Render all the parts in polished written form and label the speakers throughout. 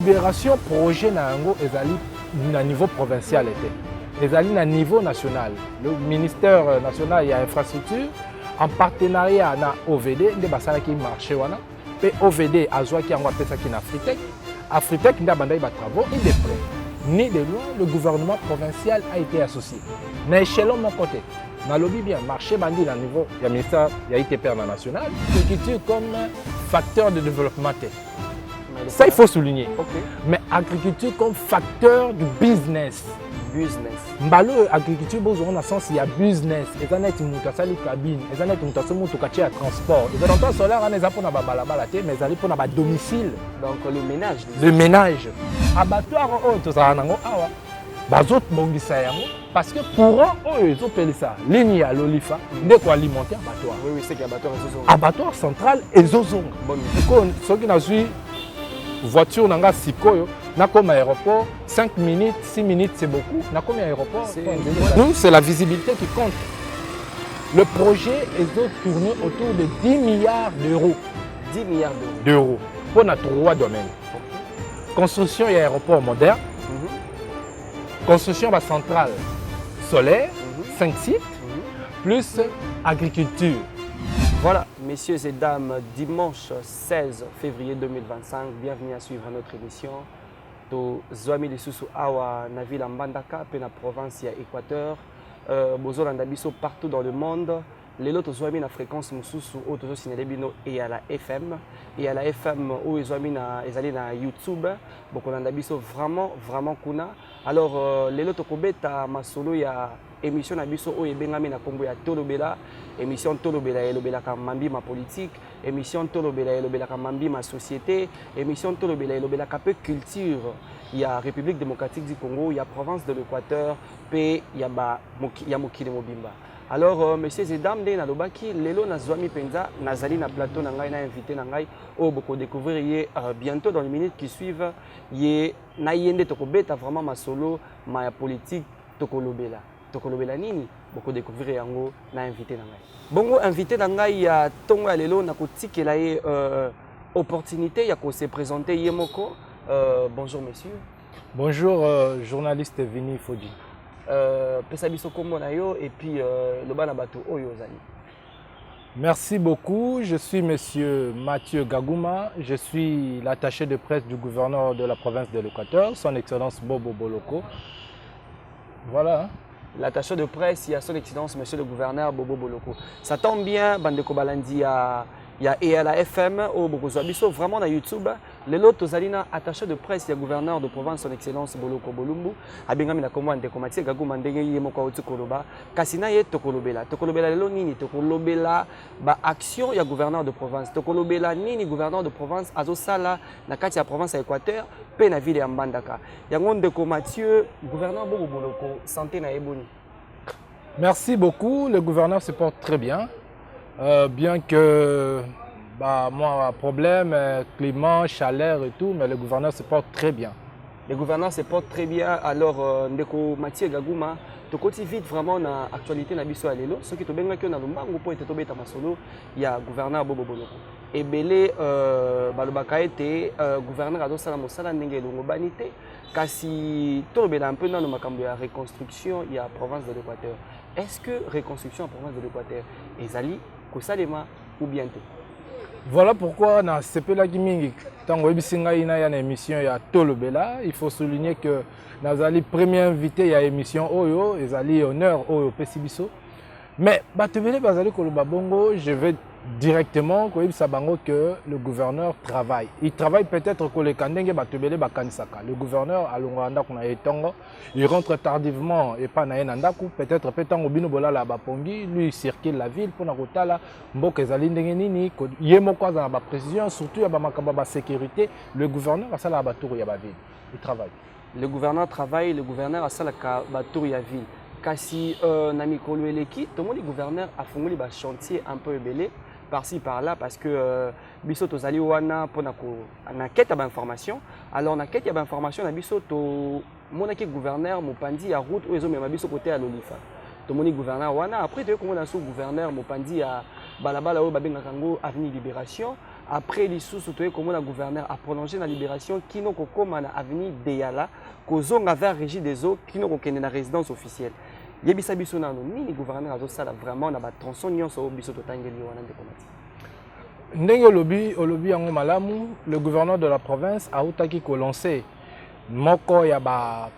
Speaker 1: Libération projet nango ezali na niveau provincial était. Ezali na niveau national. Le ministère national il y a infrastructure en partenariat na OVD nde basala ki marché wana. Pe OVD azwa ki yango apesa ki na Afritech. Afritech nda bandai ba travaux et de près. Ni de loin le gouvernement provincial a été associé. Na échelon mon côté. Na lobby bien marché bandi na niveau il y a ministère il y a ITPR national agriculture comme facteur de développement. Ça, il faut souligner.
Speaker 2: Okay.
Speaker 1: Mais agriculture comme facteur du business.
Speaker 2: Business.
Speaker 1: Mbalo agriculture, on a sens il y a business. Et ça n'est pas une cabine. Et ça n'est pas un transport. Et dans le solaire, on est pour na balabala, mais ça pour na domicile.
Speaker 2: Donc le ménage.
Speaker 1: Le ménage. Abattoir, tout ça, on a bazot bongisa yango parce que courant ils ont ça ligne à l'olifa dès qu'on alimenter abattoir.
Speaker 2: Oui, c'est qu'il y a abattoir
Speaker 1: abattoir central et zozong.
Speaker 2: Bon,
Speaker 1: ceux qui n'a suivi voiture nanga sikoyo na comme aéroport 5 minutes 6 minutes c'est beaucoup na comme aéroport nous c'est la visibilité qui compte. Le projet est tourné autour de 10 milliards d'euros.
Speaker 2: 10 milliards d'euros
Speaker 1: pour notre 3 domaines. Construction et aéroport moderne, construction de centrale solaire, 5 sites, plus agriculture.
Speaker 2: Voilà, messieurs et dames, dimanche 16 février 2025, bienvenue à suivre notre émission. To Zwami Lisusu Awa, na ville Mbandaka, pe na province ya Équateur, bozolanda biso partout dans le monde. Lelo to Zwami na fréquence mususu o tozo sinele bino et à la FM. Et à la FM o Zwami na ezali na YouTube, bokolanda biso vraiment kuna. Alors lelo to kobeta masolo ya émission na biso o ebengami na kombo ya Tolobela. Émission Tolobela elobela ka mambi ma politique, émission Tolobela elobela ka mambi ma société, émission Tolobela elobela ka peu culture. Il y a République démocratique du Congo, il y a province de l'Équateur, puis il y a Mokili Mobimba. Alors messieurs et dames, na lobaki lelo na Zwami penza nazali na plateau na ngai na invité na ngai o boko découvrir bientôt dans les minutes qui suivent ye na yende tokobeta vraiment masolo ma politique tokolobela. Tokolobela nini boko découvrir yango na invité na ngai. Bongo invité na ngai ya tongo ya lelo na kotikela ye opportunité ya ko se présenter yemoko. Bonjour monsieur.
Speaker 1: Bonjour journaliste Vini Fodji.
Speaker 2: Pesa biso kombo na yo et puis loba na bato oyo ozali.
Speaker 1: Merci beaucoup, je suis monsieur Mathieu Gagouma, je suis l'attaché de presse du gouverneur de la province de l'Équateur, son excellence Bobo Boloko. Voilà. Hein.
Speaker 2: L'attaché de presse, il y a son excellence monsieur le gouverneur Bobo Boloko. Ça tombe bien, Bandeko Balandi il y a et à la FM au Bogozoabiso, vraiment na YouTube. Les lots Tozalina attaché de presse, il y a gouverneur de province son excellence Boloko Bolumbu. Abengami na komande komati Gagouma ndenge yemoko uti koloba. Kasina ye tokolobela. Tokolobela lelo nini tokolobela ba action ya gouverneur de province. Tokolobela nini gouverneur de province azosala na kati ya province ya Équateur pe na ville ya Mbandaka. Yango ndeko Mathieu, gouverneur Bobo Boloko, santé na eboni.
Speaker 1: Merci beaucoup, le gouverneur se porte très bien. Bien que moi, problème, climat, chaleur et tout, mais le gouverneur se porte très bien.
Speaker 2: Le gouverneur se porte très bien. Alors, Ndeko Mathieu Gagouma, tu continues vite vraiment dans l'actualité de Bisso Alelo. Ce qui te benga que dans le mango pour être tombé à Masolo, il y a gouverneur Bobo Boloko. Et Belé, Balobaka était gouverneur à Dosala Mosala Nenge Longobanité. Kasi tombé un peu dans le macambo de reconstruction, il y a la province de l'Équateur. Est-ce que reconstruction en province de l'Équateur est allée Kosalema ou bientôt?
Speaker 1: Voilà pourquoi dans CP Lagimingi, tant que il y a une émission à Tolobela, il faut souligner que dans la première invité à l'émission Oyo, ils allaient honneur Oyo Pesibiso. Mais je vais directement que le gouverneur travaille. Il travaille peut-être que le Kandenge Batubele Bakanisaka. Le gouverneur à Longanda il rentre tardivement et pas naenandaku. Peut-être pétango binobola la bapongi, lui il circule la ville pour nakotala mboka ezali ndenge nini yemoko za ba précision surtout ya ba makamba ba sécurité. Le gouverneur a ça la batour ya ba ville. Il travaille.
Speaker 2: Le gouverneur travaille, le gouverneur a ça la batour ya ville. Kasi Namikolo Eleki, tout le monde gouverneur a fondé des chantiers un peu belé par-ci par-là parce que biso tozali wana pona ko na quête d'information. Alors na quête d'information na biso to monaki gouverneur mopandi ya route ozo mema biso côté à l'Olifa. To moni gouverneur wana après to komona sous gouverneur mopandi ya balabala o babenga kango avenue Libération. après lisusu toye komona gouverneur a prolongé la libération kino kokoma na avenue Deyala kozonga vers régie des eaux kino kokende na résidence officielle yebisa biso nano nini gouverneur azosala vraiment na batronçon nyonso oyo biso totangeli wana ndeko Mati.
Speaker 1: Ndenge olobi yango malamu, le gouverneur de la province a outaki ko lancer moko ya ba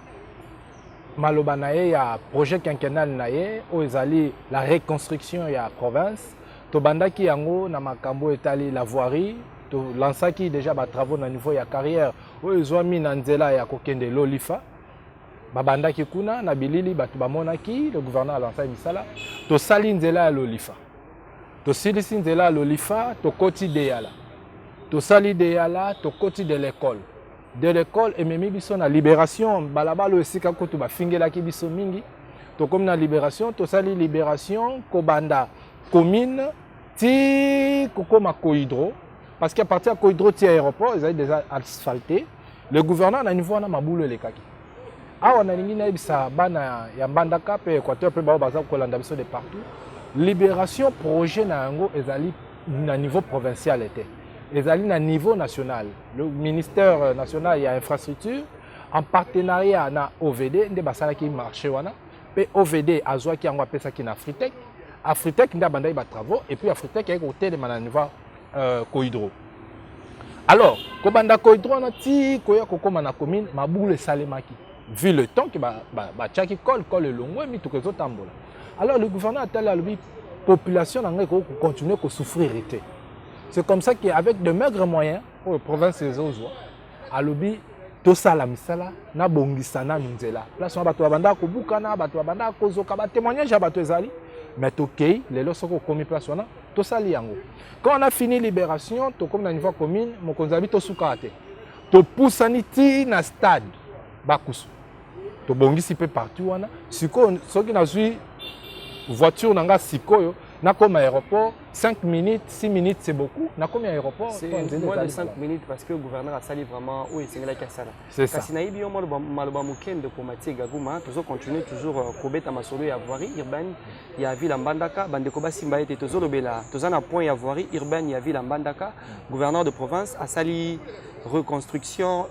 Speaker 1: maloba na ye ya projet quinquennal na ye oyo ezali la reconstruction ya province. Tobandaki yango na makambo etali la voirie, to lansaki déjà ba travaux na niveau ya carrière oyo ezwami na nzela ya kokende lolifa. Babandaki kuna na bilili batu bamonaki le gouverneur a lancé misala to sali nzela ya lolifa. To silisi nzela ya lolifa to koti Deyala. To sali Deyala to koti de l'école. De l'école ememi biso na libération balabalo esika ko to bafingelaki biso mingi. To comme na libération to sali libération kobanda commune ti kokoma Kohydro parce qu'à partir de Kohydro ti aéroport ils avaient déjà asphalté. Le gouverneur na niveau na mabulo lekaki. Awa na lingi na ebisa bana ya Mbandaka pe Équateur pe ba baza kolanda biso de partout. Libération projet na yango ezali na niveau provincial était. Ezali na niveau national. Le ministère national ya infrastructure en partenariat na OVD nde basala ki marché wana pe OVD azwaki yango apesa ki na Afritec. Afritec nda bandai ba travaux et puis Afritec a côté de mananiva Kohydro. Alors, ko banda Kohydro na ti koya kokoma na commune mabule salemaki. Vu le temps que ba tchaki col le longo mi tout que zo tambola. Alors le gouverneur a tel la population n'a ko continuer ko souffrir été. C'est comme ça qu'avec de maigres moyens pour la province des Ozoa, à l'obi to sala misala na bongisana nzela. Place on bato banda ko bukana bato banda ko zoka ba témoignage bato ezali. Mais tokei les lorsque commis place wana to sali yango. Quand on a fini libération, to comme na niveau commune, mon konzabi to sukate. To pousaniti na stade bakusu. To bongisi pe partout wana. Siko soki na zui voiture nanga sikoyo na comme aéroport 5 minutes 6 minutes c'est beaucoup na comme aéroport
Speaker 2: c'est moins de 5 minutes parce que le gouverneur a sali vraiment où c'est la kasala
Speaker 1: c'est ça
Speaker 2: kasi na ibi yo maloba mukende ko Mati Gaguma toujours continuer toujours kobeta masolo ya voirie urbaine ya ville Mbandaka bande ko basimba ete toujours lobela tozana point ya voirie urbaine ya ville Mbandaka gouverneur de province a sali reconstruction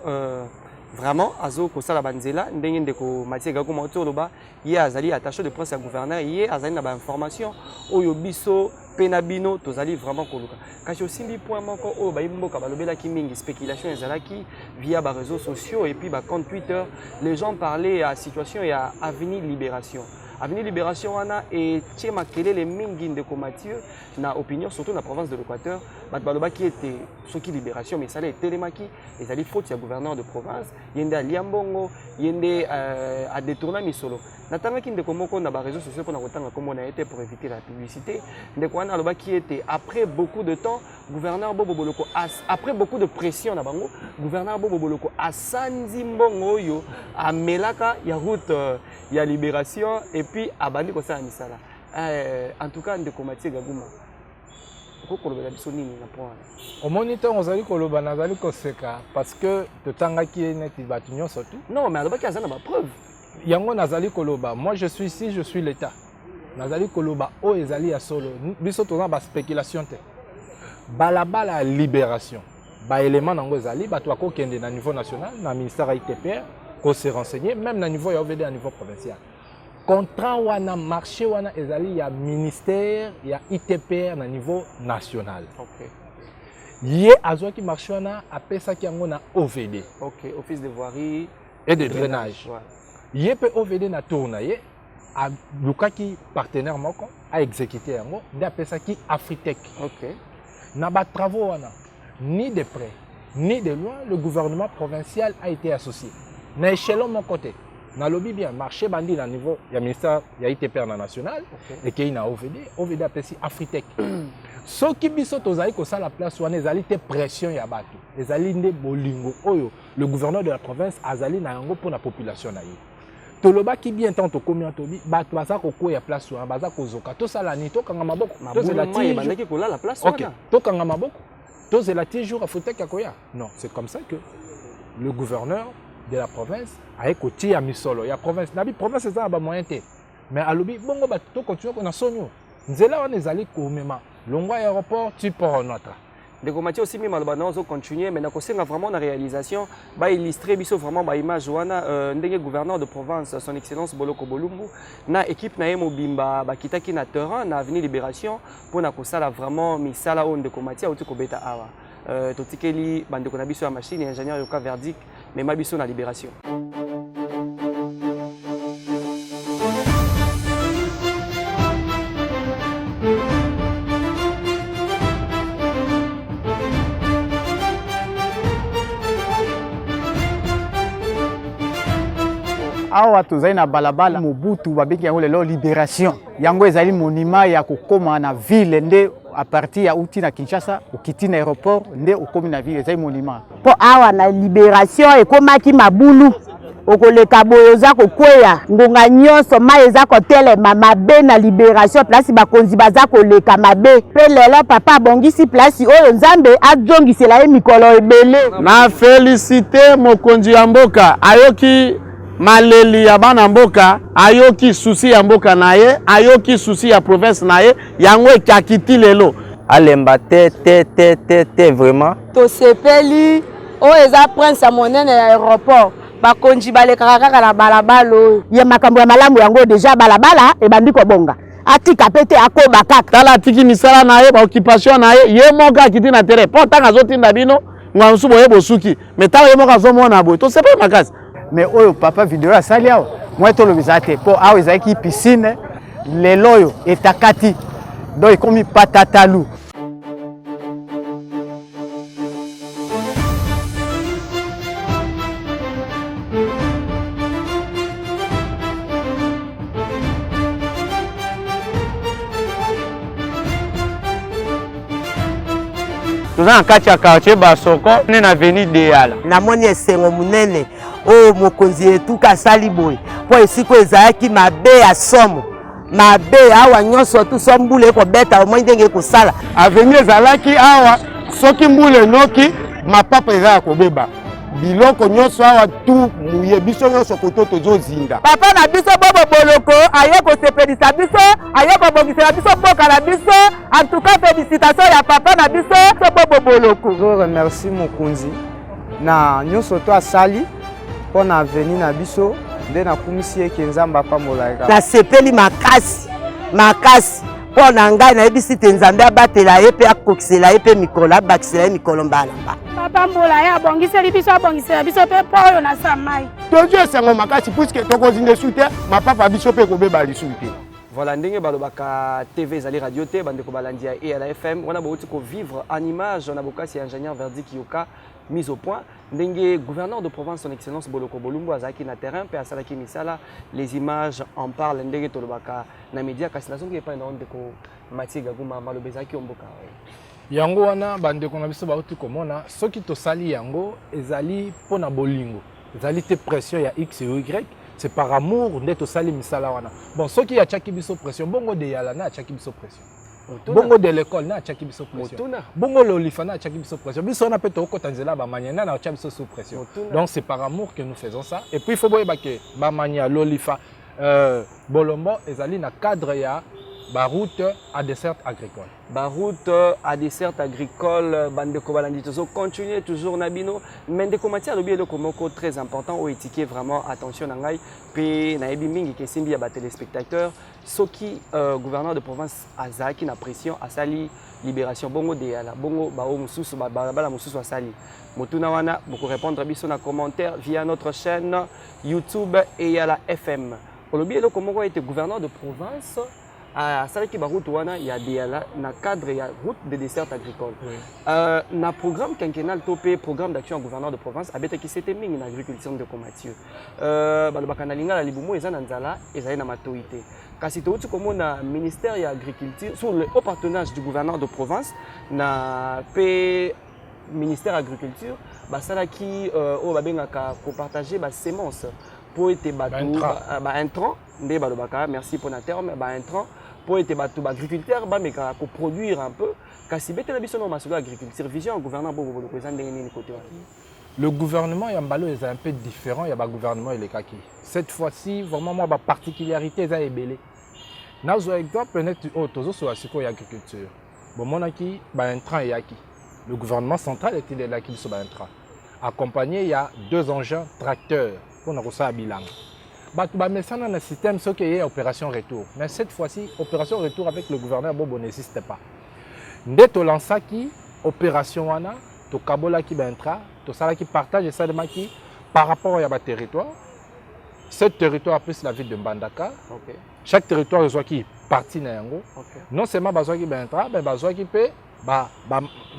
Speaker 2: vraiment azo ko sala banzela ndenge ndeko Mati Gaguma otoloba ye azali attaché de presse à gouverneur ye azali na ba information oyo biso penabino tozali vraiment koluka kasi osimbi point moko oyo bayimboka balobelaki mingi spéculation ezalaki via ba réseaux sociaux et puis ba compte Twitter les gens parlaient à situation ya avenue Libération. Avenue Libération wana et Tchema Kelele mingi ndeko Mathieu na opinion surtout na province de l'Équateur bat baloba qui était soki Libération mais ça les télémaki et ali faute ya gouverneur de province yende a liambongo yende a détourner misolo natanga ki ndeko moko na ba réseaux sociaux pour na kotanga comme on a été pour éviter la publicité ndeko wana aloba qui était après beaucoup de temps gouverneur Bobo Boloko après beaucoup de pression na bango gouverneur Bobo Boloko asandi mbongo yo a melaka ya route ya Libération et puis abandi ko sala misala en tout cas ndeko Mati Gaguma ko kolobela biso nini na point
Speaker 1: au moniteur ozali koloba nazali koseka parce que totangaki neti batu nyonso tout
Speaker 2: non mais alobaki azana ba preuve
Speaker 1: yango nazali koloba moi je suis ici je suis l'état nazali koloba o ezali ya solo biso tozana ba spéculation te balabala libération ba élément nango ezali bato akokende na niveau national na ministère ITPR ko se renseigner même na niveau ya OVD à niveau provincial contrat wana marché wana ezali ya ministère ya ITPR na niveau national.
Speaker 2: OK.
Speaker 1: Yé azwaki marché wana apesaki yango na OVD.
Speaker 2: OK, office de voirie
Speaker 1: et de drainage.
Speaker 2: Ouais.
Speaker 1: Yé pe OVD na tourna ye a lukaki partenaire moko a exécuté yango nde apesaki Afritec.
Speaker 2: OK.
Speaker 1: Na ba travaux wana ni de près ni de loin le gouvernement provincial a été associé. Na échelon mon côté. Na lobby bien marché bandi na niveau ya ministère ya ITPR na national et qui na OVD apesi Afritec. Soki biso tozali ko sala place wana ezali te pression ya bato. Ezali nde bolingo oyo le gouverneur de la province azali na yango pour la population na ye. Toloba ki bien tant to combien tobi bato baza ko ko ya place wana baza ko zoka to sala ni to kanga maboko
Speaker 2: to zela ti bandaki ko la place wana.
Speaker 1: OK, to kanga maboko to zela ti jour Afritec akoya. Non, c'est comme ça que le gouverneur de la province a écouté à misolo ya province nabi province ça ba moyen té mais alobi bongo bato continuer ko na sonyo nzela wana ezali ko mema longwa aéroport tu port notre
Speaker 2: ndeko Mathieu aussi mima loba nazo continuer mais nakosenga vraiment na réalisation ba illustrer biso vraiment ba image wana ndenge gouverneur de province son excellence Boloko Bolumbu na équipe na ye mobimba bakitaki na terrain na avenue Libération pour na kosala vraiment misala o ndeko Mathieu auti kobeta awa totikeli bandeko na biso ya machine ingénieur yoka verdict mais ma biso na Libération.
Speaker 3: Awa tozali na balabala Mobutu babengi yango lelo Libération. Yango ezali monument ya kokoma na ville nde a partir ya uti na Kinshasa okiti na aéroport nde okomi na ville ezali monument.
Speaker 4: Po awa na Libération ekomaki mabulu okoleka boyo za kokweya ngonga nyonso ma eza kotelema mabe na Libération place bakonzi baza koleka mabe pe lelo papa abongisi place oyo Nzambe ajongisela ye mikolo ebele.
Speaker 5: Na félicité mokonzi ya mboka ayoki maleli ya bana mboka ayoki souci ya mboka na ye ayoki souci ya province na ye yango ekakiti lelo
Speaker 6: alemba te vraiment
Speaker 4: to sepeli o eza prince ya monene ya aéroport bakonji balekaka kaka na balabala oyo ye makambo ya malamu yango deja balabala ebandi kobonga atika pete akoba kaka
Speaker 5: tala atiki misala na ye ba occupation na ye ye moko akiti na terrain po tanga zotinda bino ngwa nsubo ye bosuki mais tala ye moko azomona boye to sepeli makasi.
Speaker 3: Mais oyo papa vidéo asali awa moi tolobisa te po awa ezalaki piscine lelo oyo etakati donc ekomi patatalu.
Speaker 5: Toza na kati ya quartier Basoko ne na avenue Deyala
Speaker 4: namoni esengo munene o mokonzi etuka sali boye po esiko ezalaki mabe ya somo mabe awa nyonso tu so mbula ekobeta omoi ndenge kosala
Speaker 5: avenue ezalaki awa soki mbula enoki mapapa eza ya kobeba biloko nyonso awa tu muye biso nyonso koto tozozinda
Speaker 4: papa na biso Bobo Boloko aye kosepelisa biso aye kobongisela biso mboka na biso en tout cas félicitations ya papa na biso Bobo Boloko.
Speaker 6: Je remercie mokonzi na nyonso to asali po na avenue na biso nde nakumisi eke Nzambe apambolaka
Speaker 4: nasepeli makasi po na ngai nayebisi te Nzambe abatela ye mpe akokisela ye mpe mikolo abakisela ye mikolo mbala
Speaker 7: papa mbola ye abongiseli biso abongisela biso mpe mpo oyo na samai
Speaker 5: tozo esengo makasi puisque tokozinde su te mapapa biso mpe kobeba lisu te.
Speaker 2: Voilà, ndenge balobaka TV ezali radio te bandeko balandi ya EALA FM wana bauti ko vivre en image na bokasi ingénieur verdict yoka mise au point ndenge gouverneur de province son excellence Boloko Bolumbu azaki na terrain pe asalaki misala les images en parlent ndenge tolobaka na media kasi nazongi epai na ndeko Mathieu Gaguma malobezaki omboka
Speaker 1: yango wana bandeko na biso bauti komona soki tosali yango ezali pona bolingo ezali te pression ya X et Y. C'est par amour nde tosali misala wana. Bon, soki ya tchaki biso pression, bongo de yala na tchaki biso pression. Bongo de l'école na tchaki biso pression. Bongo l'olifa na tchaki biso pression. Biso on appelle toko tanzela ba maniana na tchaki biso sous pression. Donc c'est par amour que nous faisons ça. Et puis il faut boyeba que ba mania l'olifa Bolombo ezali na cadre ya ba route à dessert agricole.
Speaker 2: Ba route à dessert agricole bandeko balandi tozo continuer toujours nabino mais ndeko Mathieu alobi eloko moko très important o étiquer vraiment attention na ngai pe na yebi mingi ke simbi ya ba téléspectateurs soki gouverneur de province azaki na pression asali Libération bongo de yala bongo ba o mususu ba bala mususu asali motuna wana boko répondre biso na commentaire via notre chaîne YouTube EALA FM. Olobi eloko moko était gouverneur de province à Salaki Barout wana il y a des na cadre ya route de dessert agricole. Na programme quinquennal topé programme d'action au gouverneur de province abeta qui c'était ming en agriculture de Mathieu. Balobaka na linga la libumu eza na nzala eza na matoité. Kasi to comme na ministère ya agriculture sur le haut partenariat du gouverneur de province na pe ministère agriculture basalaki o babengaka ko partager ba sémence pour être batou ba intrant ndé balobaka merci pour na terme ba intrant pour être batou ba agriculteur ba meka ko produire un peu kasi bete na biso no masuka agriculture vision au gouvernement bobo le président ndenge ni côté wa.
Speaker 1: Le gouvernement Yambalo est un peu différent, il y a un gouvernement et les kaki. Cette fois-ci, vraiment, moi, ma particularité est ébélée. Nous avons exemple, peut-être, autour de l'agriculture. Bon, mon aki, un train et aki. le gouvernement central était là qui se intra. Accompagné, il y a 2 engins tracteurs pour nous faire bilan. Mais ça, dans le système, ce qui est opération retour. Mais cette fois-ci, opération retour avec le gouverneur Bobo n'existe pas. Dès que lance qui opération wana, to kabola qui intra, to sala qui partage ça de qui par rapport à territoire. Ce territoire plus la ville de Mbandaka.
Speaker 2: Okay.
Speaker 1: Chaque territoire reçoit qui partie na yango.
Speaker 2: Okay.
Speaker 1: Non seulement besoin qui intra, mais besoin qui peut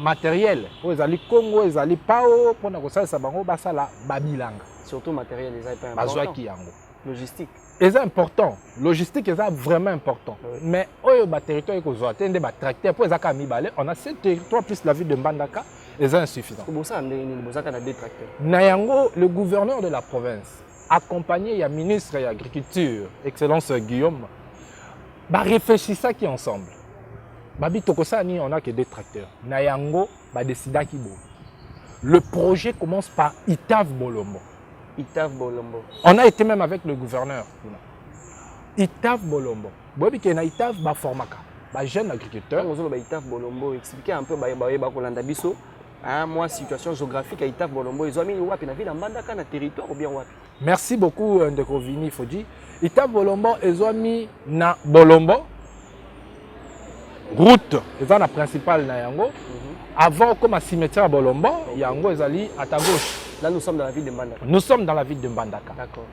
Speaker 1: matériel. Pour les ali Congo, les ali Pao, pour na kosa sa bango basala babilanga.
Speaker 2: Surtout matériel, les important.
Speaker 1: Besoin qui yango.
Speaker 2: Logistique.
Speaker 1: C'est important. Logistique est vraiment important.
Speaker 2: Oui.
Speaker 1: Mais au territoire est consulté, des tracteurs pour les akami balé, on a ce territoire plus la ville de Mbandaka, c'est insuffisant.
Speaker 2: Pour ça, on a des tracteurs.
Speaker 1: Nayango, le gouverneur de la province, accompagné il y a ministre de l'agriculture, Excellence Guillaume, bah réfléchissez qui ensemble. Babi Tokosani, on a que des tracteurs. Nayango, bah décida qui bon. Le projet commence par Itav Bolombo.
Speaker 2: Itav Bolombo.
Speaker 1: On a été même avec le gouverneur. Itav Bolombo. Bobi qui na Itav ba formaka, ba jeune agriculteur.
Speaker 2: On a Itav Bolombo. Expliquer un peu ba Kolanda biso. Moi, situation géographique à Itav Bolombo, ils ont mis wapi na ville en Mbandaka na territoire ou bien wapi.
Speaker 1: Merci beaucoup Ndeko Vini Fodji. Itav Bolombo, ils ont mis na Bolombo. Route, ils ont la principale na Yango. Avant comme à cimetière Bolombo, Yango ils allaient à ta gauche.
Speaker 2: Là nous sommes dans la ville de Mbandaka.
Speaker 1: Nous sommes dans la ville de Mbandaka.
Speaker 2: D'accord.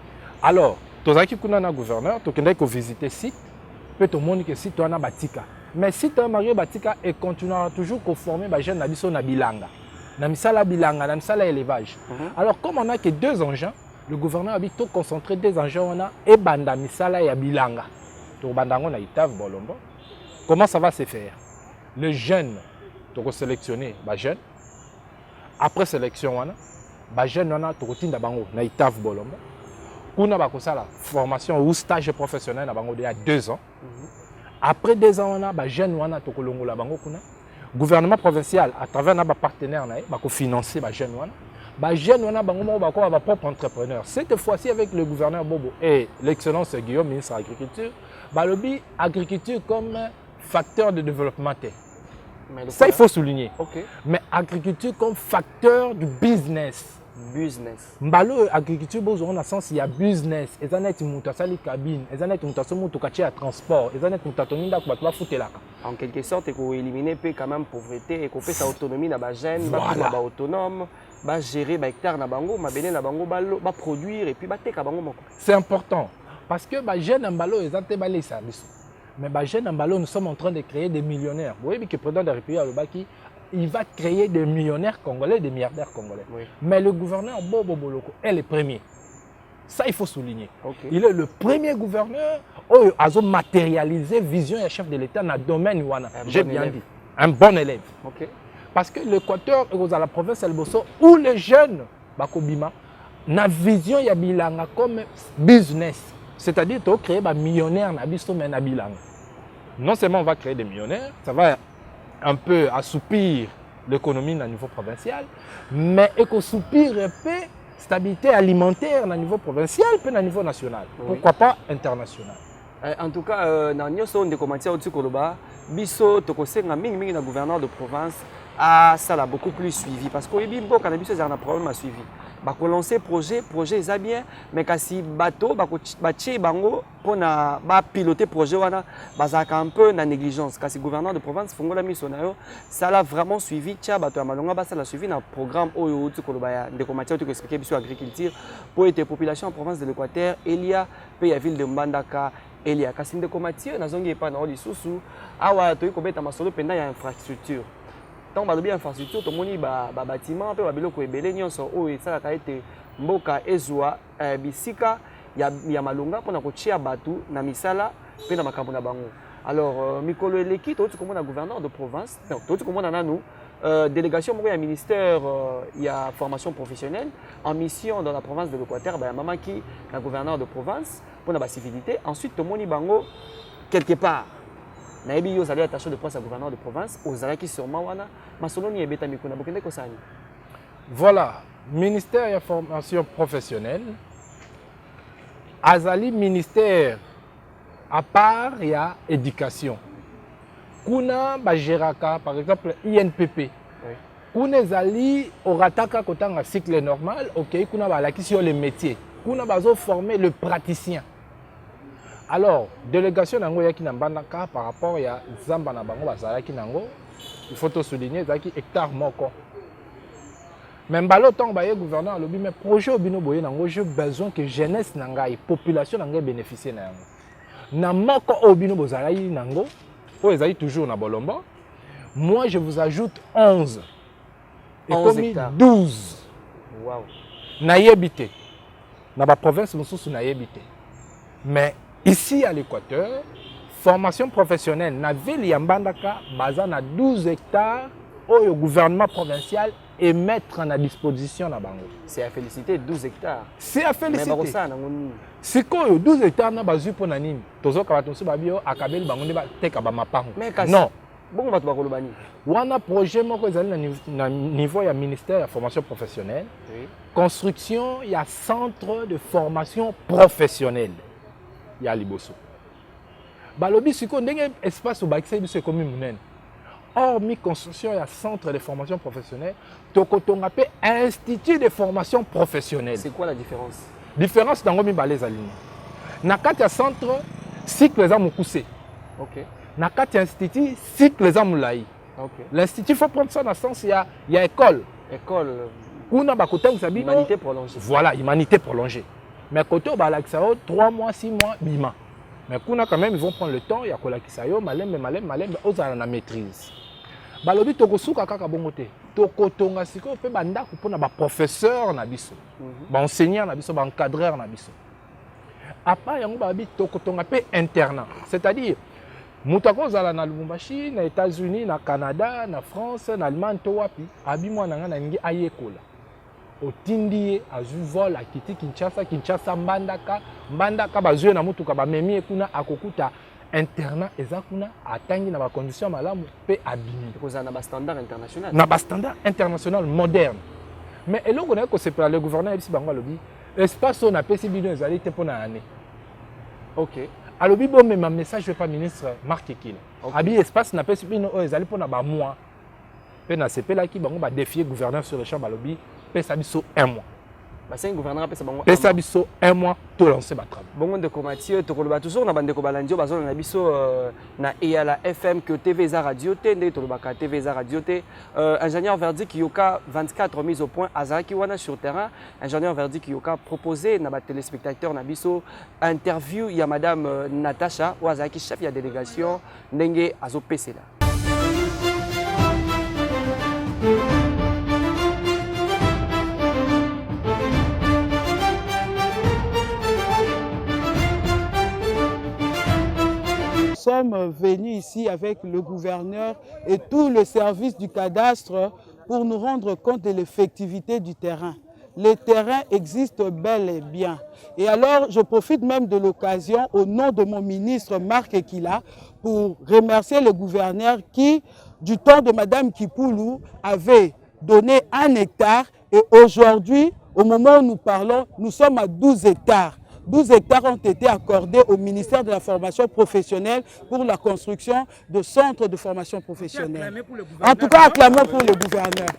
Speaker 1: Alors, tozaki kuna na gouverneur, tu kende ko visiter site, peut te montrer que site on a batika. Mais si tu as marié batika et continuera toujours à former les jeunes nabiso na bilanga. Na misala bilanga, na misala élevage. Alors comme on a que 2 engins, le gouverneur a tout concentré 2 engins on a et banda misala ya bilanga. To bandango na Itav Bolombo. Comment ça va se faire? Le jeune, tu vas sélectionner les jeunes. Après sélection on a les jeunes on a tu kotinda bango na Itav Bolombo. Kuna ba kosala formation ou stage professionnel na bango il y a 2 ans. Après 2 ans, on a des jeunes qui ont le gouvernement provincial, à travers nos partenaires, qui financent les jeunes. Les jeunes qui ont leur propre entrepreneur. Cette fois-ci, avec le gouverneur Bobo et l'excellence Guillaume, ministre de l'Agriculture, l'agriculture comme facteur de développement. Ça, il faut souligner.
Speaker 2: Okay.
Speaker 1: Mais l'agriculture comme facteur du business.
Speaker 2: Business.
Speaker 1: Mbalo agriculture bozo on a sens il y a business et ça net muta sali cabine et ça net muta somo to kachi à transport et ça net muta toninda ko batwa futela.
Speaker 2: En quelque sorte ko éliminer peu quand même pauvreté et ko pe sa autonomie na ba jeune ba autonome ba gérer ba hectare na bango ma bene na bango ba produire et puis ba teka bango moko.
Speaker 1: C'est important parce que ba jeune mbalo ezante balé service. Mais ba jeune mbalo nous sommes en train de créer des millionnaires. Vous voyez que le président de la République Alobaki il va créer des millionnaires congolais, des milliardaires congolais. Oui. Mais le gouverneur Bobo Boloko est le premier. Ça, il faut souligner. Okay. Il est le premier gouverneur qui a matérialisé vision et chef de l'État dans le domaine Wana. J'ai bien dit. Un bon élève. Okay. Parce que l'Équateur est dans la province El Bosso où les jeunes, Bakobima, na vision ya bilanga comme business. C'est-à-dire que créer des millionnaires na biso mais na bilanga. Non seulement on va créer des millionnaires, ça va un peu assoupir l'économie au niveau provincial, mais assoupir un peu stabilité alimentaire au niveau provincial et au niveau national. Oui. Pourquoi pas international?
Speaker 2: En tout cas, dans le commentaire au Koloba, biso tokosenga mingi na gouverneur de province ça l'a beaucoup plus suivi parce que bimbo quand biso un problème à suivi. Ba ko lancer projet ça bien mais kasi bateau ba tie bango pona ba piloter projet wana bazaka un peu na négligence kasi gouverneur de province fongola miso na yo ça l'a vraiment suivi tia bato ya malonga ba ça l'a suivi na programme oyo uti koloba ya ndeko Mathieu to expliquer biso agriculture pour être population en province de l'Équateur Elia pe ya ville de Mbandaka Elia kasi ndeko Mathieu nazongi epa na lisusu awa to ikobeta masolo penda ya infrastructure. Tant que bien infrastructure, tout le monde a des bâtiments, il y a des bâtiments, il y a des mboka ezwa bisika ya malunga pour na batu na misala pe na makambo na bango. Alors mikolo eleki to tu komona gouverneur de province, non to tu komona nanu délégation moko ya ministère ya formation professionnelle en mission dans la province de l'Équateur ba maman qui na gouverneur de province pour na civilité. Ensuite to moni bango quelque part nayebi yo zali attaché de presse à gouverneur de province ozala qui sûrement wana masoloni ebeta mikuna bokende ko sani.
Speaker 1: Voilà, ministère de la formation professionnelle azali ministère à part il y a éducation. Kuna ba geraka par exemple INPP. Oui. kuna ezali orataka kotanga cycle normal, ok, kuna balakisi yo le métier, kuna bazo former le praticien. Alors, délégation nango yaki na Mbandaka par rapport ya zamba na bango bazalaki nango, il faut te souligner ezalaki hectare moko. Même balo tant baye gouverneur alobi mais projet obino boye nango j'ai besoin que jeunesse nanga et population nanga bénéficier na yango. Na moko obino bozalaki nango, o ezali toujours na Bolombo. Moi je vous ajoute 11. Et
Speaker 2: 11
Speaker 1: comme
Speaker 2: hectares.
Speaker 1: 12.
Speaker 2: Wow.
Speaker 1: Na yebité. Na ba province mususu na yebité. Mais ici à l'Équateur, formation professionnelle, na ville ya Mbandaka, baza na 12 hectares où le gouvernement provincial est mettre à disposition na bango.
Speaker 2: C'est à féliciter, 12 hectares.
Speaker 1: C'est à féliciter.
Speaker 2: Mais ça,
Speaker 1: c'est quoi 12 hectares na bazu pour nani? Tozo kabatonso babio akabeli bango ne ba teka ba mapango. Non.
Speaker 2: Bon va to bani.
Speaker 1: Wana projet moko ezali na niveau ya ministère de formation professionnelle.
Speaker 2: Oui.
Speaker 1: Construction ya centre de formation professionnelle. Ya liboso. Balobi siko ndenge espace au bakisa biso comme munene. Hormis construction ya centre de formation professionnelle, tokotonga pe institut de formation professionnelle.
Speaker 2: C'est quoi la différence?
Speaker 1: Différence dans ngomi balezalini. Na kati ya centre cycle za mukuse.
Speaker 2: OK.
Speaker 1: Na kati ya institut cycle za mulai.
Speaker 2: OK.
Speaker 1: L'institut faut prendre ça dans le sens il y a école.
Speaker 2: École.
Speaker 1: Kuna bakotangisa bino
Speaker 2: Humanité prolongée.
Speaker 1: Voilà, humanité prolongée. Mais côté balakisa 3 mois, 6 mois bima. Mais kuna quand même ils vont prendre le temps ya kolakisa yo malem ozala na maîtrise. Balobi tokosuka kaka bongo te. Tokotonga siko pe bandako pona ba professeur na biso. Ba enseignant na biso, ba encadreur na biso. Apa yango ba bi tokotonga pe internat. C'est-à-dire mutako zala na Lubumbashi, na États-Unis, na Canada, na France, na Allemagne to wapi, abi mwana nga na ngi ayekola. Otindi azu vol akiti Kinshasa Mbandaka bazue na mutuka ba memi kuna akokuta internat eza kuna atangi na ba condition malamu pe abimi
Speaker 2: Koza na ba standard international.
Speaker 1: Na ba standard international moderne. Mais eloko na ko sepela le gouverneur ici bango lobi espace on a pesi bino ezali te pona année.
Speaker 2: OK.
Speaker 1: Alobi bon mais ma message je pas ministre Marc Ekile.
Speaker 2: Okay.
Speaker 1: Abi espace na pesi bino ezali pona ba mois. Pe na sepela ki bango ba défier gouverneur sur le champ balobi pesa biso 1 mois.
Speaker 2: C'est un gouverneur pesa bango.
Speaker 1: Pesa biso 1 mois to lancer ba travail.
Speaker 2: Bongo de Mathieu to koloba toujours na bande ko balandio bazo na biso na EALA FM que TV za radio te nde to lobaka TV za radio te ingénieur Verdi Kiyoka 24 mise au point azaki wana sur terrain ingénieur Verdi Kiyoka proposé na ba téléspectateurs na biso interview ya madame Natacha Wazaki chef ya délégation ndenge azo pesela.
Speaker 8: Nous sommes venus ici avec le gouverneur et tout le service du cadastre pour nous rendre compte de l'effectivité du terrain. Le terrain existe bel et bien. Et alors, je profite même de l'occasion, au nom de mon ministre Marc Ekila, pour remercier le gouverneur qui, du temps de Madame Kipoulou, avait donné 1 hectare. Et aujourd'hui, au moment où nous parlons, nous sommes à 12 hectares. 12 hectares ont été accordés au ministère de la formation professionnelle pour la construction de centres de formation professionnelle. En tout cas, acclamons pour le gouverneur.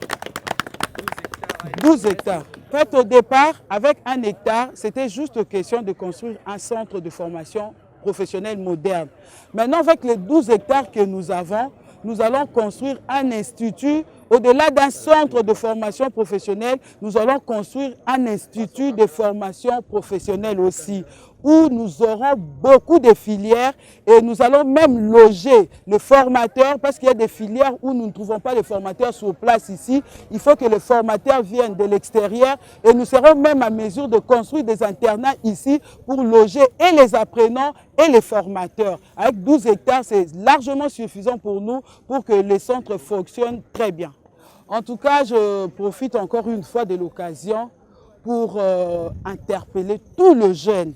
Speaker 8: 12 hectares. En fait, au départ, avec 1 hectare, c'était juste question de construire un centre de formation professionnelle moderne. Maintenant, avec les 12 hectares que nous avons, nous allons construire un institut. Au-delà d'un centre de formation professionnelle, nous allons construire un institut de formation professionnelle aussi, où nous aurons beaucoup de filières et nous allons même loger les formateurs, parce qu'il y a des filières où nous ne trouvons pas les formateurs sur place ici. Il faut que les formateurs viennent de l'extérieur et nous serons même à mesure de construire des internats ici pour loger et les apprenants et les formateurs. Avec 12 hectares, c'est largement suffisant pour nous pour que les centres fonctionnent très bien. En tout cas, je profite encore une fois de l'occasion pour interpeller tous les jeunes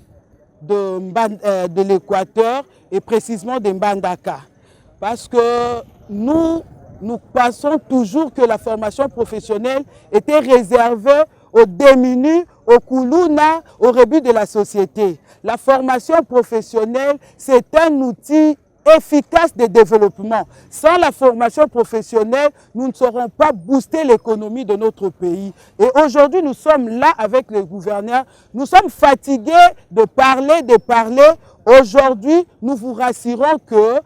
Speaker 8: de l'Équateur et précisément de Mbandaka. Parce que nous pensons toujours que la formation professionnelle était réservée aux démunis, aux Koulouna, aux rebuts de la société. La formation professionnelle, c'est un outil efficace de développement. Sans la formation professionnelle, nous ne saurons pas booster l'économie de notre pays. Et aujourd'hui, nous sommes là avec les gouverneurs. Nous sommes fatigués de parler, de parler. Aujourd'hui, nous vous rassurons que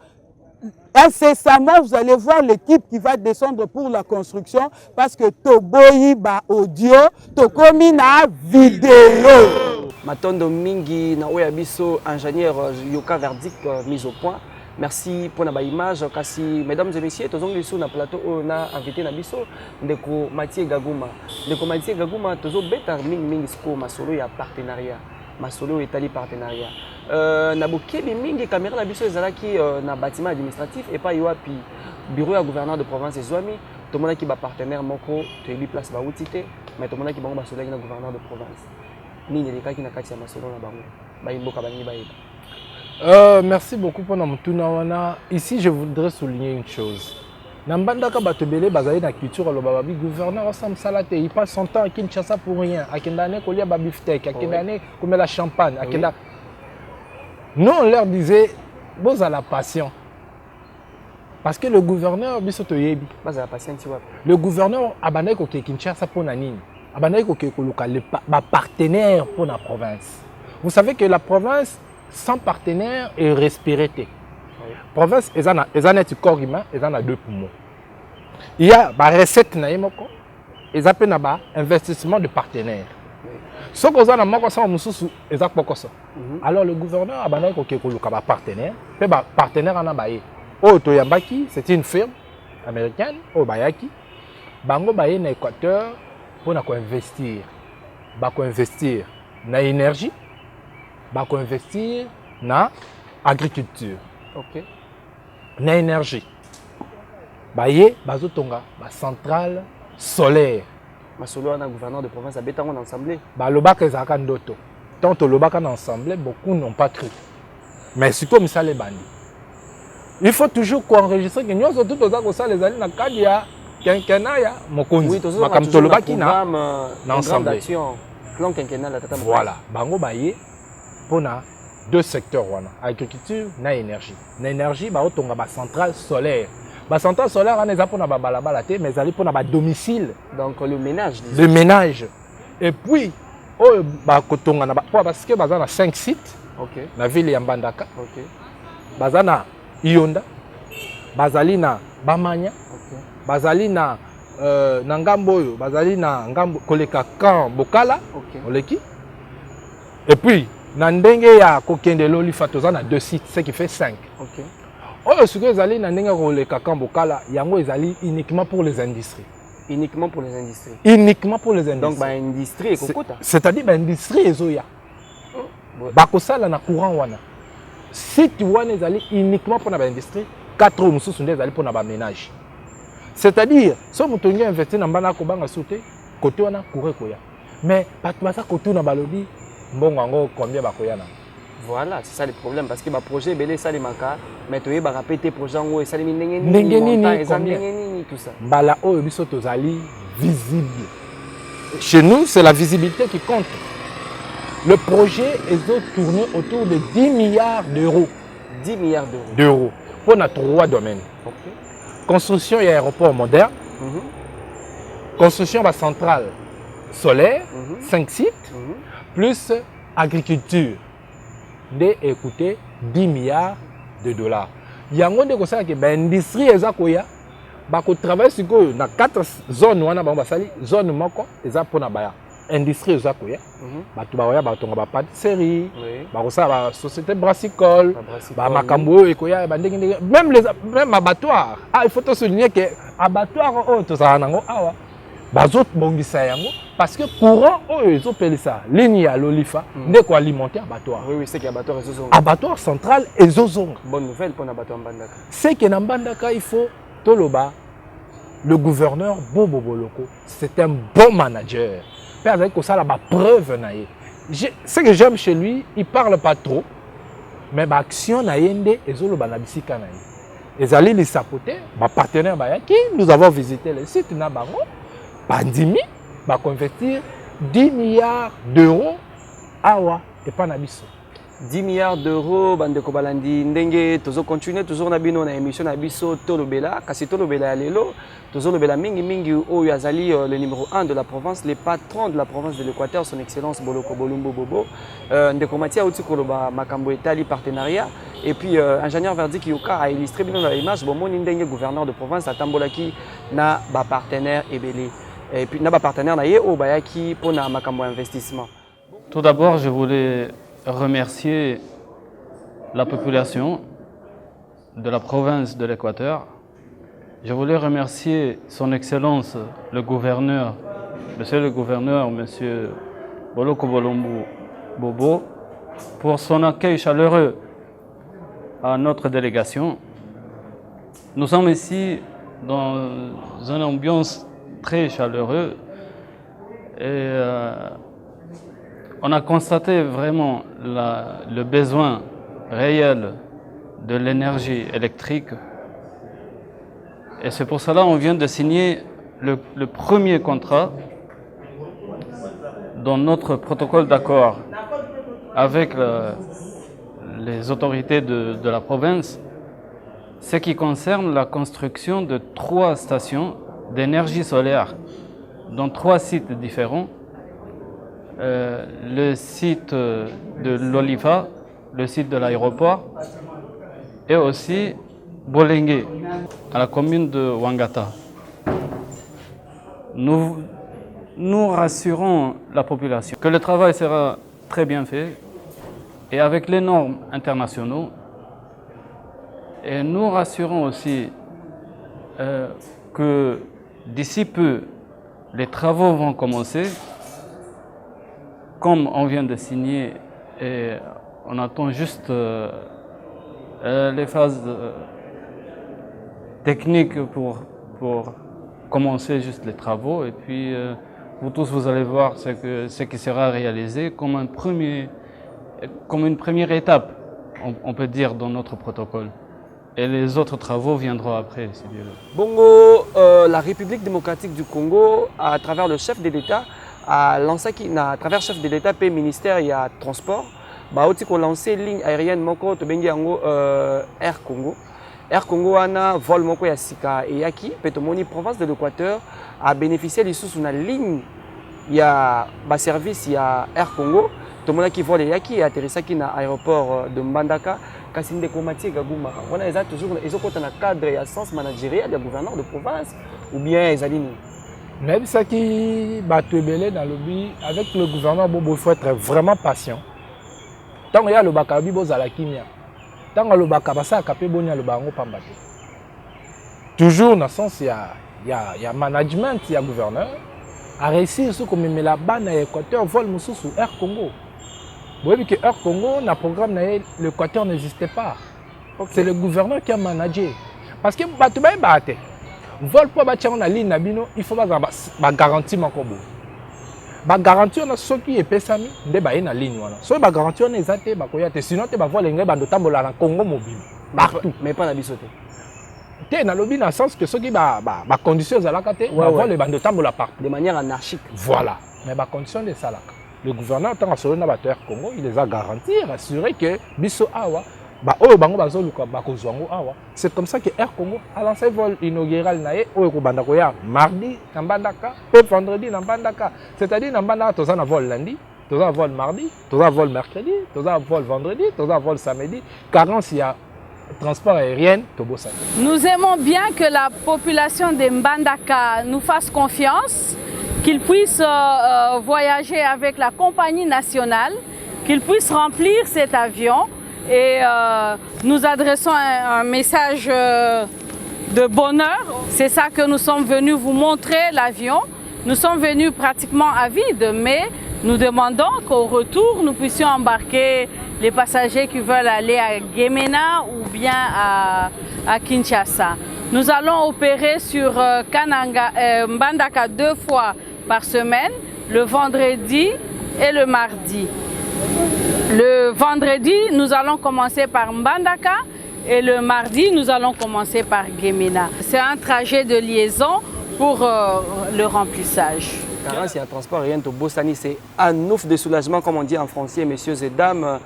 Speaker 8: incessamment, vous allez voir l'équipe qui va descendre pour la construction parce que Toboyi ba audio, Tokomi na vidéo.
Speaker 2: Matondo Mingi na oya biso ingénieur Yoka Verdict mise au point. Merci pour la image. Kasi, mesdames et messieurs, tous les sur le plateau, on a invité na biso ndeko Mathieu Gaguma. Ndeko Mathieu Gaguma, tous beta mingi sko masolo ya partenariat. Masolo etali partenariat. Na bokebi mingi caméra na biso ezalaki na bâtiment administratif et pas yoapi bureau ya gouverneur de province ezwami to mona ki ba partenaire moko to yebi place ba outité mais to mona ki bango basolo na gouverneur de province nini lekaki na kati ya masolo na bango ba imboka bangi ba yeba.
Speaker 1: Merci beaucoup pour notre wana. Ici je voudrais souligner une chose. Nambandaka batobele bazali na culture lo bababi gouverneur ensemble salate il passe son temps à Kinshasa pour rien à Kendane kolia ba beefsteak à Kendane comme la champagne à Kendane. Nous, on leur disait, vous avez la passion. Parce que le gouverneur, le gouverneur a banné que Kinshasa pour Nanine, a banné que le partenaire pour la province. Vous savez que la province, sans partenaire, est respirée. La province, ils ont un corps humain, ils ont deux poumons. Il y a des recettes, ils ont un investissement de partenaire. Ce que vous avez alors le gouverneur a banné un partenaire. Le partenaire en a baillé. C'est une firme américaine, Obayaki. Bango baillé na Équateur pour investir. Bako investir na énergie, bako investir na agriculture.
Speaker 2: OK.
Speaker 1: Na énergie. Baillé bazotonga ba centrale solaire.
Speaker 2: Masolo na gouverneur de province a bétango en assemblée.
Speaker 1: Bah le bac est à Kandoto. Tant que le bac en assemblée, beaucoup n'ont pas cru. Mais c'est comme ça les bandits. Il faut toujours enregistrer que nous sommes tous aux salles les années dans Kadia, Quinquennaya, Mokonzi.
Speaker 2: Oui, toujours le bac na
Speaker 1: ensemble.
Speaker 2: Plan quinquennal la tata.
Speaker 1: Voilà, bango baye pour na deux secteurs wana, agriculture na énergie. Na énergie ba otonga ba centrale solaire. La centrale solaire, on est pour la balabalaté, mais elle est pour le domicile.
Speaker 2: Donc le ménage.
Speaker 1: Le ménage. Et puis, parce que y a 5 sites dans la ville de Mbandaka. Bazana Ionda, Bazalina Bamanya, Bazalina Nangamboyo, Bazalina Koleka Kan Bokala, et puis, Nandenge ya Kokende Lolifa, on a 2 sites, ce qui fait 5. Oh, ce que vous allez dans les Kakambokala, yango ezali uniquement pour les industries.
Speaker 2: Uniquement pour les industries.
Speaker 1: Uniquement pour les industries.
Speaker 2: Donc, l'industrie est kokota.
Speaker 1: C'est-à-dire l'industrie est zoya. Bakosala na courant wana. Si tu vois ezali uniquement pour l'industrie, 4 musu sunde ezali pour na ménage. C'est-à-dire, si vous avez investi dans bana ko banga sauté, côté wana courant koya. Mais pas ça côté na balodi, mbongo combien bakoya na.
Speaker 2: Voilà, c'est ça le problème parce que le projet belé ça les manque mais tu vas répéter projet en ça les tout ça.
Speaker 1: Bala o biso tozali visible. Chez nous, c'est la visibilité qui compte. Le projet est tourné autour de 10 milliards d'euros.
Speaker 2: 10 milliards d'euros.
Speaker 1: Pour nos 3 domaines. Construction et aéroport moderne. Construction de centrale solaire, 5 sites, plus agriculture. D'écouter 10 milliards de dollars. Il y a un monde qui a l'industrie qui travaille sur 4 zones. Zone moko eza pour na baya. Industrie eza koya. Batu baya batonga ba pâtisserie, ba kosa société brassicole, ba makambo ekoya même abattoir. Ah, il faut te souligner que abattoir oh to za nango awa. Bazot bongisa yango parce que courant ils appellent ça ligne à l'olifa ne quoi alimenter abattoir.
Speaker 2: Oui c'est qu'il abattoir
Speaker 1: abattoir central et zozong.
Speaker 2: Bonne nouvelle pour abattoir Mbandaka.
Speaker 1: C'est que dans Mbandaka il faut toloba le gouverneur Bobo Boloko, c'est un bon manager. Père avec ça la preuve naie. Ce que j'aime chez lui, il parle pas trop mais ba action na yende ezoloba na bisika naie. Ezali les sapoter, ba partenaire bayaki, nous avons visité le site na bango. Pandémie va investir 10 milliards d'euros awa et pas nabiso.
Speaker 2: 10 milliards d'euros, bande ko balandi ndenge tozo continuer toujours na bino na émission na biso Tolobela kasi Tolobela lelo tozo lobela mingi oyo azali le numéro 1 de la province, le patron de la province de l'Équateur, son excellence Boloko Bolumbu Bobo ndeko Matia uti koloba makambo etali partenariat et puis ingénieur Verdi Kiyoka a illustré bino na image bomoni ndenge gouverneur de province atambolaki na ba partenaire ebele et puis na ba partenaire na ye o bayaki pona makambo investissement.
Speaker 9: Tout d'abord, je voulais remercier la population de la province de l'Équateur. Je voulais remercier son Excellence le gouverneur, Monsieur Boloko Bolumbu Bobo, pour son accueil chaleureux à notre délégation. Nous sommes ici dans une ambiance très chaleureuse et on a constaté vraiment le besoin réel de l'énergie électrique. Et c'est pour cela qu'on vient de signer le premier contrat dans notre protocole d'accord avec les autorités de la province, ce qui concerne la construction de 3 stations d'énergie solaire dans 3 sites différents. Le site de l'Oliva, le site de l'aéroport et aussi Bolengue, à la commune de Wangata. Nous rassurons la population que le travail sera très bien fait et avec les normes internationales. Et nous rassurons aussi que d'ici peu, les travaux vont commencer. Comme on vient de signer, et on attend juste les phases techniques pour commencer juste les travaux. Et puis, vous tous, vous allez voir ce qui sera réalisé comme une première étape, on peut dire, dans notre protocole. Et les autres travaux viendront après, si Dieu veut.
Speaker 2: Bongo, la République démocratique du Congo, à travers le chef de l'État, a lancé à travers chef de l'État et ministère il y a transport bah aussi qu'on lancé ligne aérienne moko to bengi yango Air Congo ana vol moko ya sika et yaki petomoni province de l'Équateur a bénéficié de sous une ligne il y a ba service il y a Air Congo to mona qui vole yaki et atterrissaki na aéroport de Mbandaka kasi ndeko Matie Gaguma on a toujours ezokota na cadre ya sens managérial ya gouverneur de province ou bien ezali ni.
Speaker 1: Mais ça qui bateau belé dans le but avec le gouvernement Bobo, il faut être vraiment patient. Tant qu'il y a le bakabi boza la kimia, tant que le bakabasa kapé bonia le bango pambate. Toujours dans le sens il y a management, il y a gouverneur. A réussir ce comme mais la banne à Équateur vole moussou sous Air Congo. Vous voyez que Air Congo na programme l'Équateur n'existait pas. Okay. C'est le gouverneur qui a managé. Parce que bateau ba bate. Vol pour bâtir en ligne nabino, il faut ba garantie makobo. Ba garantie on a ceux qui est pesami de ba na ligne wana. So ba garantie on ezate ba koyate sinon te ba vol ngai ba ndotambola na Congo mobile. Partout
Speaker 2: Mais pas na bisoté.
Speaker 1: Te na lobby na sens que ceux qui ba conditions za la kate ba vol ba ndotambola partout
Speaker 2: de manière anarchique.
Speaker 1: Voilà. Mais ba condition de ça là. Le gouvernement tant que na ba terre Congo, il les a garantis, assuré que biso awa c'est comme ça que Air Congo a lancé le vol inaugural mardi dans Mbandaka, vendredi dans Mbandaka. C'est-à-dire dans Mbandaka, tu as un vol lundi, tu as un vol mardi, tu as un vol mercredi, tu as un vol vendredi, tu as un vol samedi. Carence, il y a transport aérien,
Speaker 7: Nous aimons bien que la population de Mbandaka nous fasse confiance, qu'ils puissent voyager avec la compagnie nationale, qu'ils puissent remplir cet avion. Et nous adressons un message de bonheur. C'est ça que nous sommes venus vous montrer l'avion. Nous sommes venus pratiquement à vide, mais nous demandons qu'au retour, nous puissions embarquer les passagers qui veulent aller à Gemena ou bien à Kinshasa. Nous allons opérer sur Mbandaka 2 fois par semaine, le vendredi et le mardi. Le vendredi, nous allons commencer par Mbandaka et le mardi, nous allons commencer par Gemena. C'est un trajet de liaison pour le remplissage.
Speaker 2: carence et un transport aérien de Bossani, c'est un ouf de soulagement, comme on dit en français, messieurs et dames,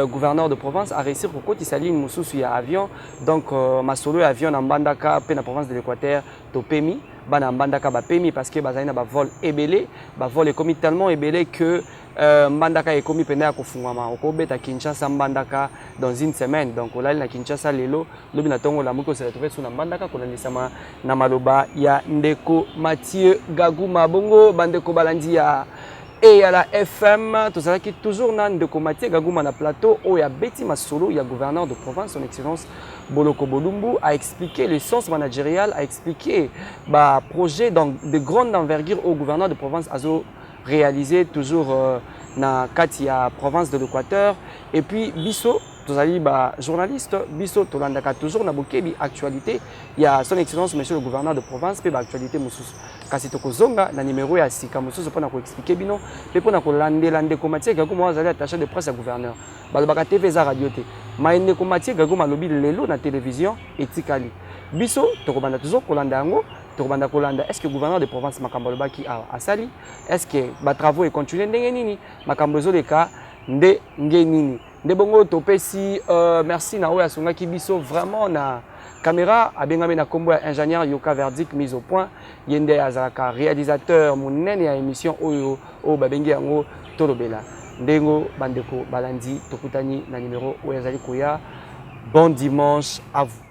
Speaker 2: gouverneur de province, a réussi pour côté Saline Moussou sur avion. Donc, ma solo avion en Mbandaka, dans la province de l'Équateur, au PMI. Bana Mbandaka ba PMI parce que bazali na ba vol ébélé, ba vol est commis tellement ébélé que Mbandaka est commis pendant ko fungama ko beta Kinshasa Mbandaka dans une semaine. Donc là na Kinshasa lelo lobi na tongo la muko se retrouver sur Mbandaka ko ndisama na maloba ya ndeko Mathieu Gaguma bongo bandeko balandi ya et à la FM, tout ça qui toujours nan de Mathieu Gaguma na plateau où il y a Betty Masolo, il y a gouverneur de province, son excellence Boloko Bolumbu, a expliqué le sens managérial, a expliqué bah projet de grande envergure au gouverneur de province a réalisé toujours na Katia province de l'Équateur et puis Bisso tozali ba journaliste Bisso tolandaka toujours na bokebi actualité il y a son excellence monsieur le gouverneur de province pe ba actualité mususu kasi tokozonga na numéro ya sika mususu pona ko expliquer bino pe pona ko lande ko Mathieu Gaguma azali attaché de presse à gouverneur balobaka TV za radio te maine ko Mathieu Gaguma lobi lelo na télévision etikali Bisso tokobanda toujours ko landa yango tokobanda ko landa est-ce que gouverneur de province makambo lobaki a sali est-ce que ba travaux et continuer ndenge nini makambo zoleka nde ngenini nde bongo topesi merci na oya songa ki biso vraiment na caméra abengami na kombo ya ingénieur Yoka Verdict mise au point yende azalaka réalisateur monene ya émission oyo o babengi yango tolobela ndengo bandeko balandi tokutani na numéro oyo azali koya bon dimanche à vous.